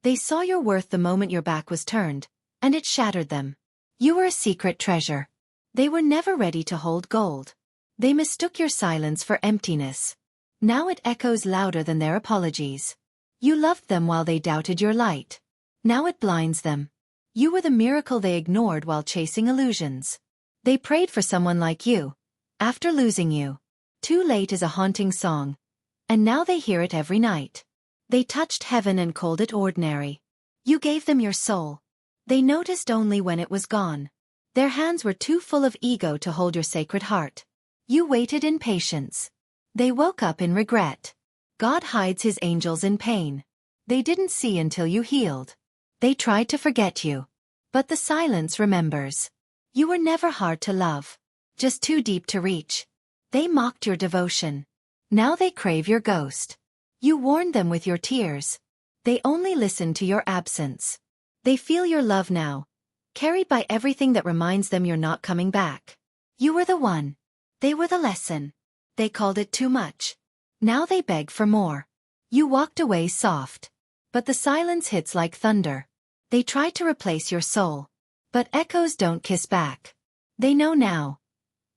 They saw your worth the moment your back was turned, and it shattered them. You were a secret treasure. They were never ready to hold gold. They mistook your silence for emptiness. Now it echoes louder than their apologies. You loved them while they doubted your light. Now it blinds them. You were the miracle they ignored while chasing illusions. They prayed for someone like you. After losing you. Too late is a haunting song. And now they hear it every night. They touched heaven and called it ordinary. You gave them your soul. They noticed only when it was gone. Their hands were too full of ego to hold your sacred heart. You waited in patience. They woke up in regret. God hides his angels in pain. They didn't see until you healed. They tried to forget you. But the silence remembers. You were never hard to love. Just too deep to reach. They mocked your devotion. Now they crave your ghost. You warned them with your tears. They only listen to your absence. They feel your love now, carried by everything that reminds them you're not coming back. You were the one. They were the lesson. They called it too much. Now they beg for more. You walked away soft. But the silence hits like thunder. They tried to replace your soul. But echoes don't kiss back. They know now.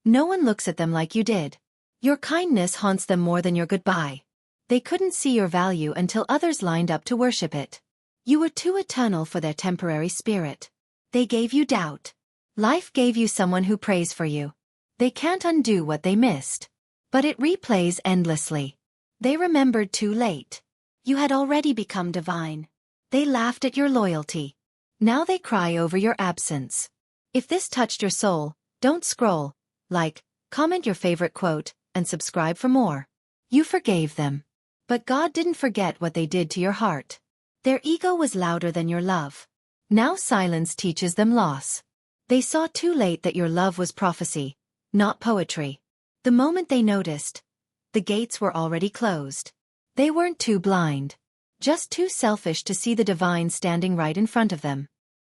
No one looks at them like you did. Your kindness haunts them more than your goodbye. They couldn't see your value until others lined up to worship it. You were too eternal for their temporary spirit. They gave you doubt. Life gave you someone who prays for you. They can't undo what they missed. But it replays endlessly. They remembered too late. You had already become divine. They laughed at your loyalty. Now they cry over your absence. If this touched your soul, don't scroll, like, comment your favorite quote, and subscribe for more. You forgave them. But God didn't forget what they did to your heart. Their ego was louder than your love. Now silence teaches them loss. They saw too late that your love was prophecy, not poetry. The moment they noticed, the gates were already closed. They weren't too blind, just too selfish to see the divine standing right in front of them.